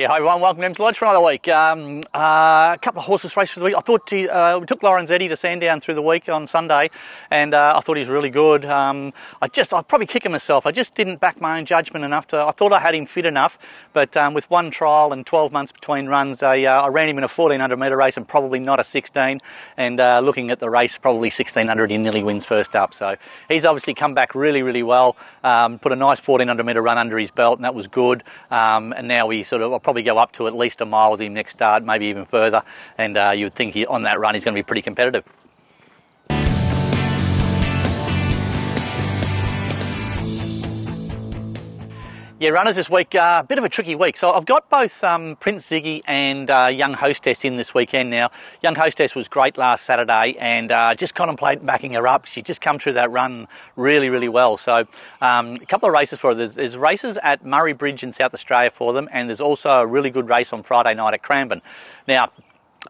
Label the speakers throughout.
Speaker 1: Yeah, hi everyone, welcome to Emsley Lodge for another week. A couple of horses raced for the week. I thought we took Lorenzetti to Sandown through the week on Sunday, and I thought he was really good. I'd probably kick him myself. I just didn't back my own judgment enough. I thought I had him fit enough, but with one trial and 12 months between runs, I ran him in a 1400 metre race and probably not a 16, and looking at the race, probably 1600, he nearly wins first up. So he's obviously come back really, really well, put a nice 1400 metre run under his belt, and that was good. And now I'll probably go up to at least a mile with him next start, maybe even further, and you would think on that run he's going to be pretty competitive. Yeah, runners this week, a bit of a tricky week. So I've got both Prince Ziggy and Young Hostess in this weekend now. Young Hostess was great last Saturday, and just contemplate backing her up. She just come through that run really, really well. So a couple of races for her. There's races at Murray Bridge in South Australia for them, and there's also a really good race on Friday night at Cranbourne. Now,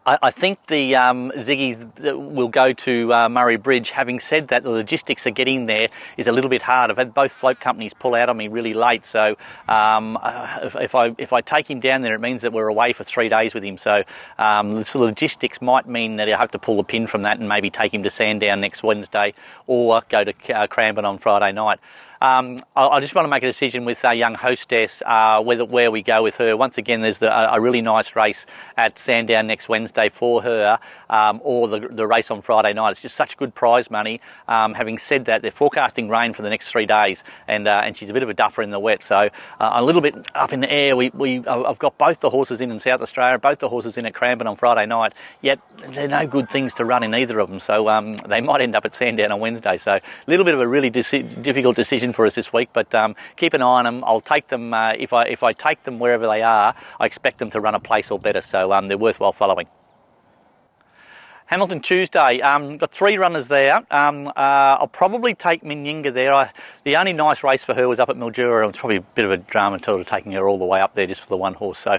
Speaker 1: I think the Ziggies will go to Murray Bridge. Having said that, the logistics of getting there is a little bit hard. I've had both float companies pull out on me really late, so if I take him down there, it means that we're away for 3 days with him. So the logistics might mean that I have to pull the pin from that and maybe take him to Sandown next Wednesday, or go to Cranbourne on Friday night. I just want to make a decision with our Young Hostess where we go with her. Once again, there's a really nice race at Sandown next Wednesday for her, or the race on Friday night. It's just such good prize money. Having said that, they're forecasting rain for the next 3 days, and she's a bit of a duffer in the wet, so a little bit up in the air. I've got both the horses in South Australia, both the horses in at Cranbourne on Friday night, yet they're no good things to run in either of them, so they might end up at Sandown on Wednesday. So a little bit of a really difficult decision for us this week, but keep an eye on them. I'll take them if I take them wherever they are. I expect them to run a place or better, so they're worthwhile following. Hamilton Tuesday, got 3 runners there. I'll probably take Minyinga there. The only nice race for her was up at Mildura. It's probably a bit of a drama until taking her all the way up there just for the one horse, so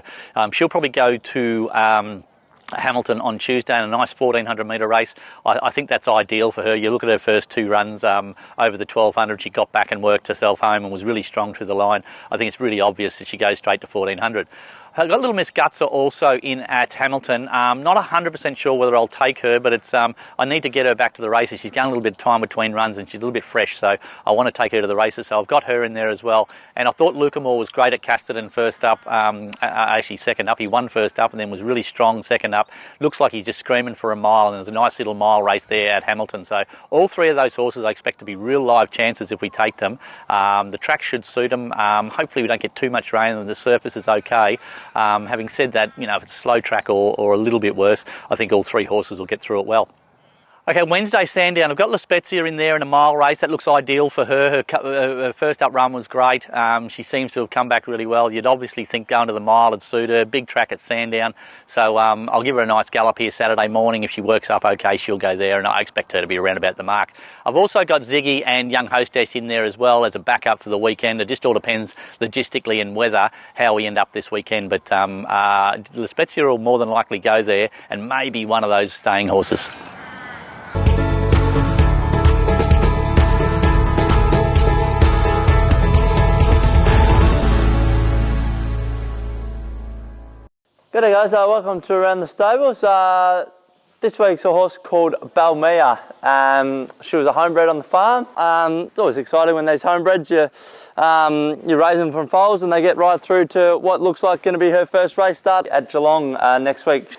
Speaker 1: she'll probably go to Hamilton on Tuesday in a nice 1400 metre race. I think that's ideal for her. You look at her first 2 runs over the 1200, she got back and worked herself home and was really strong through the line. I think it's really obvious that she goes straight to 1400. I've got Little Miss Gutser also in at Hamilton. Not 100% sure whether I'll take her, but it's I need to get her back to the races. She's got a little bit of time between runs and she's a little bit fresh, so I want to take her to the races. So I've got her in there as well. And I thought Lucamore was great at Casterton first up, actually second up. He won first up and then was really strong second up. Looks like he's just screaming for a mile, and there's a nice little mile race there at Hamilton. So all 3 of those horses I expect to be real live chances if we take them. The track should suit them. Hopefully we don't get too much rain and the surface is okay. Having said that, if it's a slow track or a little bit worse, I think all 3 horses will get through it well. Okay, Wednesday Sandown. I've got La Spezia in there in a mile race. That looks ideal for her. Her first up run was great. She seems to have come back really well. You'd obviously think going to the mile would suit her. Big track at Sandown. So I'll give her a nice gallop here Saturday morning. If she works up okay, she'll go there, and I expect her to be around about the mark. I've also got Ziggy and Young Hostess in there as well as a backup for the weekend. It just all depends logistically and weather how we end up this weekend. But La Spezia will more than likely go there, and maybe one of those staying horses.
Speaker 2: G'day guys, welcome to Around the Stables. This week's a horse called Balmia. She was a homebred on the farm. It's always exciting when there's homebreds. You raise them from foals and they get right through to what looks like going to be her first race start at Geelong next week.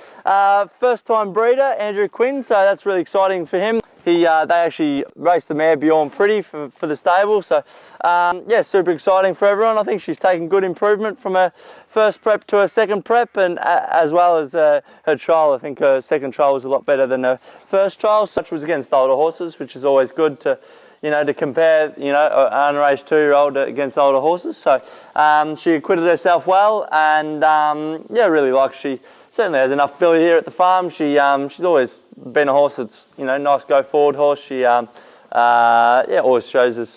Speaker 2: First time breeder, Andrew Quinn, so that's really exciting for him. They actually raced the mare Beyond Pretty for the stable, so yeah, super exciting for everyone. I think she's taken good improvement from her first prep to her second prep, and as well as her trial. I think her second trial was a lot better than her first trial. Such was against older horses, which is always good to compare, an unraced 2-year-old against older horses. So she acquitted herself well, and yeah, really she certainly has enough ability here at the farm. She's always been a horse that's, nice go forward horse. She always shows us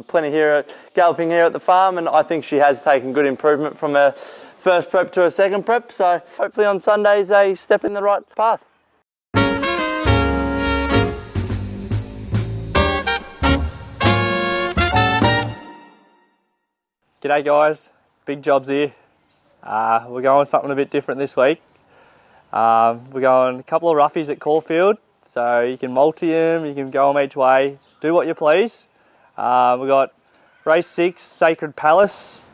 Speaker 2: plenty here galloping here at the farm, and I think she has taken good improvement from her first prep to her second prep. So hopefully on Sunday's a step in the right path.
Speaker 3: G'day guys, big jobs here.
Speaker 2: We're going something a bit different this week. We're going a couple of roughies at Caulfield, so you can multi them, you can go them each way, do what you please. We've got race 6, Sacred Palace,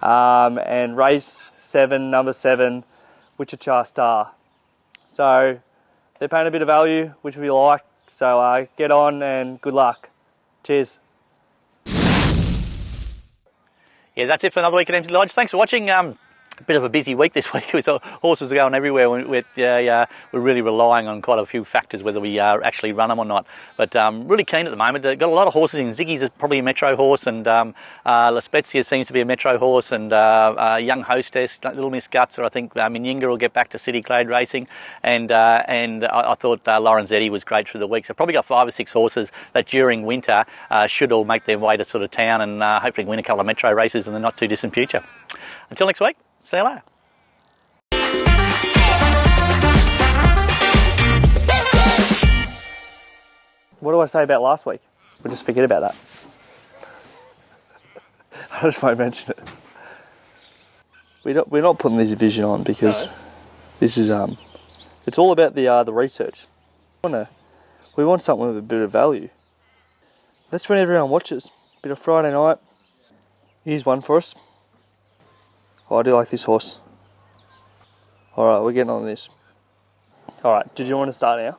Speaker 2: and race 7, number 7, Wichita Star. So they're paying a bit of value, which we like, so get on and good luck. Cheers.
Speaker 1: Yeah, that's it for another week at Emsley Lodge. Thanks for watching. A bit of a busy week this week with horses are going everywhere. We're really relying on quite a few factors whether we actually run them or not. But really keen at the moment. Got a lot of horses in. Ziggy's is probably a metro horse, and La Spezia seems to be a metro horse, and Young Hostess, Little Miss Guts, or I think Minyinga will get back to City Clade racing, and I thought Lorenzetti was great through the week. So probably got 5 or 6 horses that during winter should all make their way to sort of town and hopefully win a couple of metro races in the not too distant future. Until next week. See you later.
Speaker 2: What do I say about last week? We'll just forget about that. I just won't mention it. We're not putting this division on because this is it's all about the research. We want something with a bit of value. That's when everyone watches. Bit of Friday night. Here's one for us. Oh, I do like this horse. Alright, we're getting on this. Alright, did you want to start now?